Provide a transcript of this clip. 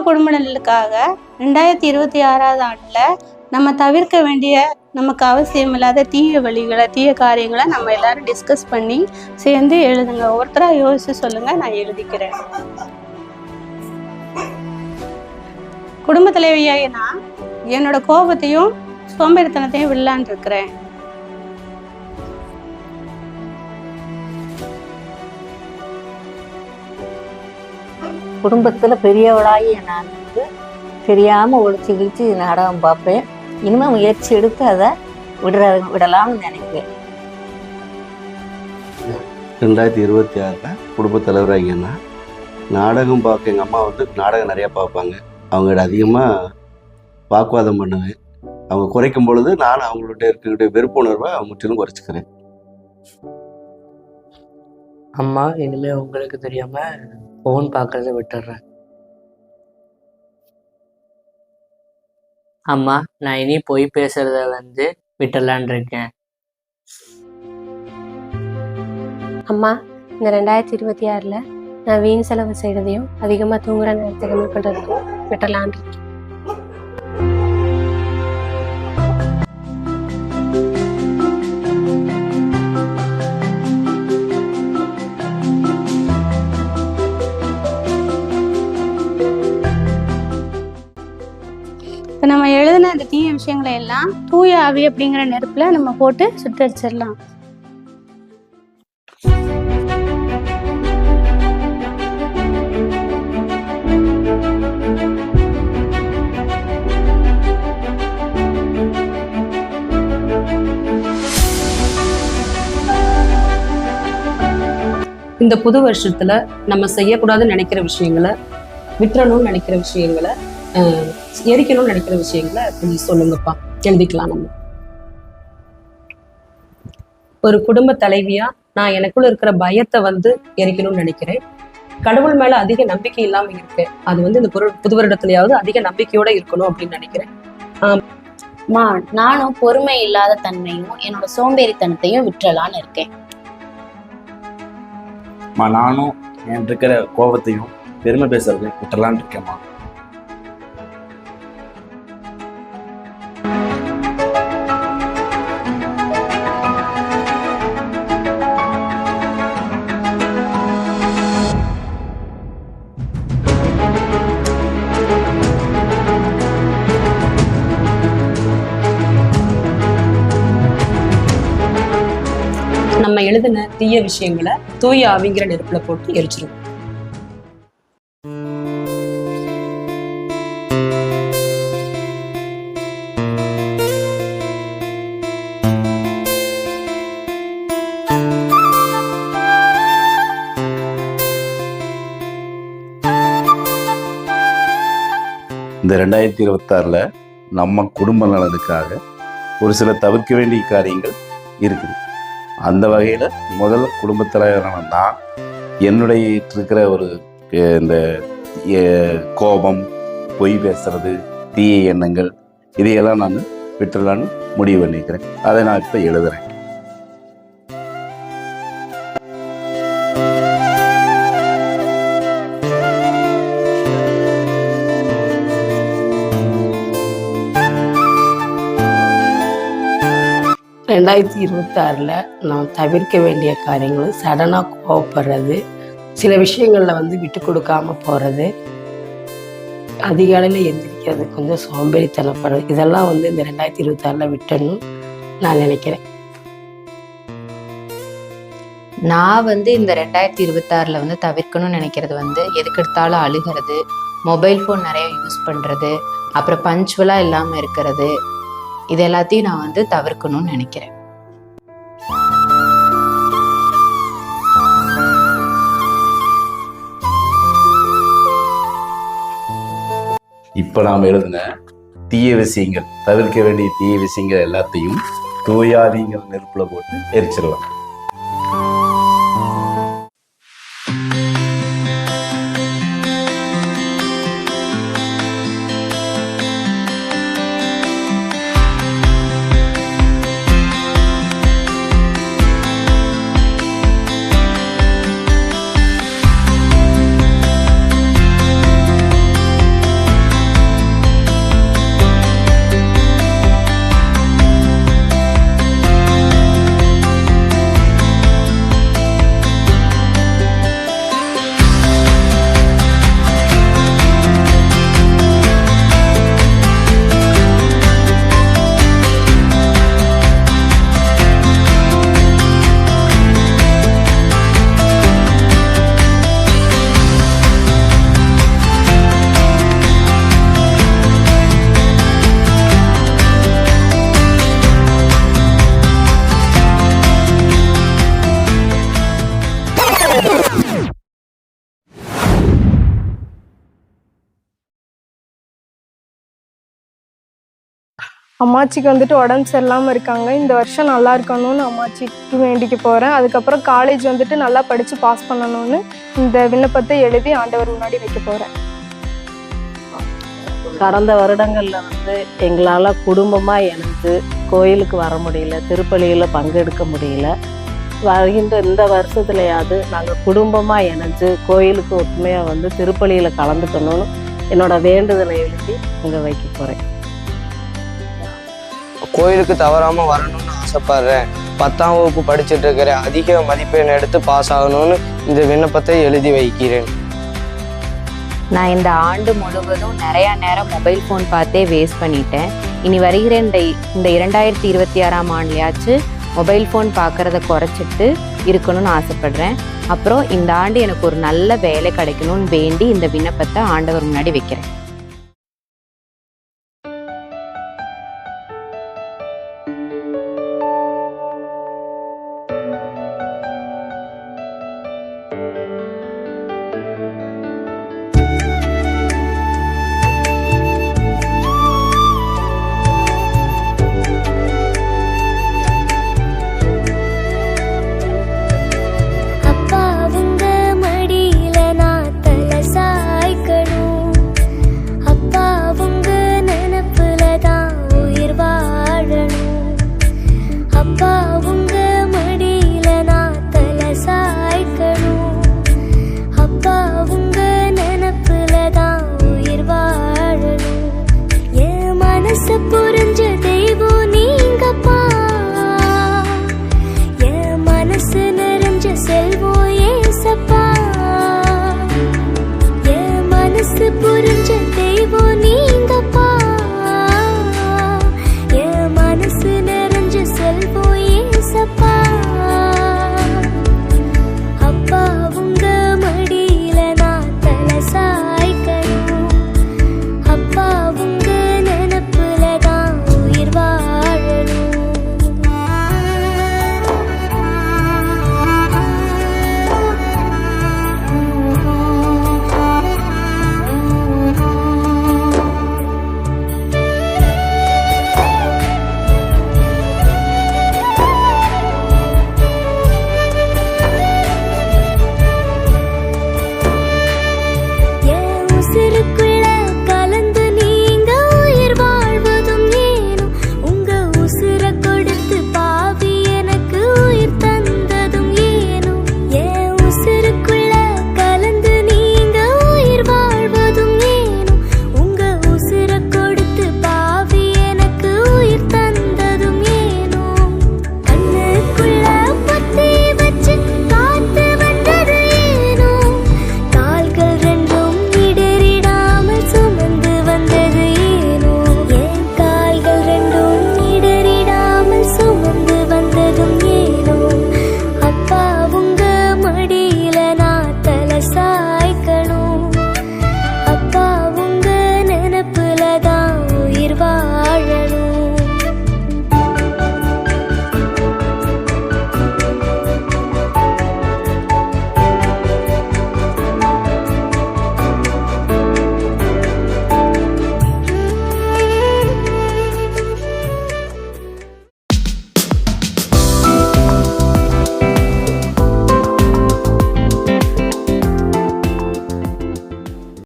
குடும்ப நலனுக்காக 2026ஆவது ஆண்டில் நம்ம தவிர்க்க வேண்டிய நமக்கு அவசியம் இல்லாத தீய வழிகளை தீய காரியங்களை நம்ம எல்லாரும் டிஸ்கஸ் பண்ணி சேர்ந்து எழுதுங்க. ஒவ்வொருத்தராக யோசிச்சு சொல்லுங்க, நான் எழுதிக்கிறேன். குடும்ப தலைவியாகி நான் என்னோட கோபத்தையும் சோம்பேறித்தனத்தையும் விடலான் இருக்கிறேன். குடும்பத்தில் பெரியவளாகி நான் வந்து தெரியாமல் ஒழிச்சு கிழிச்சு நாடகம் பார்ப்பேன். இனிமேல் முயற்சி எடுத்து அதை விடலாம்னு நினைக்கிறேன். 2026 குடும்ப தலைவராகிங்கன்னா நாடகம் பார்க்க எங்கள் அம்மா வந்து நாடகம் நிறையா பார்ப்பாங்க. அவங்கள்ட்ட அதிகமாக வாக்குவாதம் பண்ணுவேன். அவங்க குறைக்கும் பொழுது நான் அவங்கள்ட்ட இருக்கக்கூடிய வெறுப்புணர்வை முற்றிலும் குறைச்சிக்கிறேன். அம்மா, இனிமேல் உங்களுக்கு தெரியாமல் ஃபோன் பார்க்கறத விட்டுடுறேன். அம்மா, நான் இனி பொய் பேசுறத வந்து விட்டுடலான் இருக்கேன். அம்மா, இந்த 2026 நான் வீண் செலவு செய்யறதையும் அதிகமாக தூங்குற நேரத்தை கம்மி பண்ணுறதையும் விட்டுடலான் இருக்கேன். இப்போ நம்ம எழுதின அந்த தீய விஷயங்களை எல்லாம் தூய ஆவி அப்படிங்கிற நெருப்புல நம்ம போட்டு சுட்டரிச்சிடலாம். இந்த புது வருஷத்துல நம்ம செய்யக்கூடாதுன்னு நினைக்கிற விஷயங்களை, விட்டுறணும்னு நினைக்கிற விஷயங்களை, எரிக்கணும்னு நினைக்கிற விஷயங்களை கொஞ்சம் சொல்லுங்கப்பா. எழுதிக்கலாம். நம்ம ஒரு குடும்ப தலைவியா நான் எனக்குள்ள இருக்கிற பயத்தை வந்து எரிக்கணும்னு நினைக்கிறேன். கடவுள் மேல அதிக நம்பிக்கை இல்லாம இருக்கு. அது வந்து இந்த புது வருடத்துலயாவது அதிக நம்பிக்கையோட இருக்கணும் அப்படின்னு நினைக்கிறேன். நானும் பொறுமை இல்லாத தன்மையும் என்னோட சோம்பேறித்தனத்தையும் விட்டுறலான்னு இருக்கேன். நானும் என் இருக்கிற கோபத்தையும் பெருமை பேசுறதையும் விட்டுறலான்னு இருக்கேம்மா. நம்ம எழுதின தீய விஷயங்களை தூய ஆவிங்கிற நெருப்புல போட்டு எரிச்சிருவோம். இந்த 2026 நம்ம குடும்ப நலனுக்காக ஒரு சில தவிர்க்க வேண்டிய காரியங்கள் இருக்குது. அந்த வகையில் முதல் குடும்பத் தலைவரான நான் என்னுடைய இருக்கிற ஒரு இந்த கோபம், பொய் பேசுறது, தீய எண்ணங்கள், இதையெல்லாம் நான் விட்டுலான்னு முடிவு பண்ணிக்கிறேன். அதை நான் இப்போ எழுதுறேன். ரெண்டாயிரத்தி 26 நான் தவிர்க்க வேண்டிய காரியங்கள் சடனாக கோவப்படுறது, சில விஷயங்களில் வந்து விட்டு கொடுக்காம போகிறது, அதிகாலையில் எந்திரிக்கிறது, கொஞ்சம் சோம்பேறித்தனப்படுறது, இதெல்லாம் வந்து இந்த 2026 விட்டணும் நான் நினைக்கிறேன். நான் வந்து இந்த 2026 வந்து தவிர்க்கணும்னு நினைக்கிறது வந்து எதுக்கெடுத்தாலும் அழுகிறது, மொபைல் ஃபோன் நிறைய யூஸ் பண்ணுறது, அப்புறம் பஞ்சுவலாக இல்லாமல் இருக்கிறது, இது எல்லாத்தையும் நான் வந்து தவிர்க்கணும்னு நினைக்கிறேன். இப்போ நாம் எழுதின தீய விஷயங்கள், தவிர்க்க வேண்டிய தீய விஷயங்கள் எல்லாத்தையும் தூயாதிங்கிற நெருப்புல போட்டு எரிச்சிடலாம். அம்மாச்சிக்கு வந்துட்டு உடம்பு சரியில்லாமல் இருக்காங்க. இந்த வருஷம் நல்லா இருக்கணும்னு அம்மாச்சிக்கு வேண்டிக்க போகிறேன். அதுக்கப்புறம் காலேஜ் வந்துட்டு நல்லா படித்து பாஸ் பண்ணணும்னு இந்த விண்ணப்பத்தை எழுதி ஆண்டவர் முன்னாடி வைக்க போகிறேன். கடந்த வருடங்களில் வந்து எங்களால் குடும்பமாக இணைஞ்சு கோயிலுக்கு வர முடியல, திருப்பலியில் பங்கெடுக்க முடியல. வருகின்ற இந்த வருஷத்துலையாவது நாங்கள் குடும்பமாக இணைஞ்சு கோயிலுக்கு ஒத்துமையாக வந்து திருப்பலியில் கலந்துக்கணும்னு என்னோட வேண்டுதலை எழுதி இங்கே வைக்க போகிறேன். கோயிலுக்கு தவறாமல் வரணும்னு ஆசைப்படுறேன். 10ஆம் வகுப்பு படிச்சுட்டு இருக்கிறேன். அதிக மதிப்பெண் எடுத்து பாஸ் ஆகணும்னு இந்த விண்ணப்பத்தை எழுதி வைக்கிறேன். நான் இந்த ஆண்டு முழுவதும் நிறையா நேரம் மொபைல் ஃபோன் பார்த்தே வேஸ்ட் பண்ணிட்டேன். இனி வருகிற இந்த 2026ஆம் ஆண்டுலையாச்சும் மொபைல் ஃபோன் பார்க்குறத குறைச்சிட்டு இருக்கணும்னு ஆசைப்படுறேன். அப்புறம் இந்த ஆண்டு எனக்கு ஒரு நல்ல வேலை கிடைக்கணும்னு வேண்டி இந்த விண்ணப்பத்தை ஆண்டவர் முன்னாடி வைக்கிறேன்.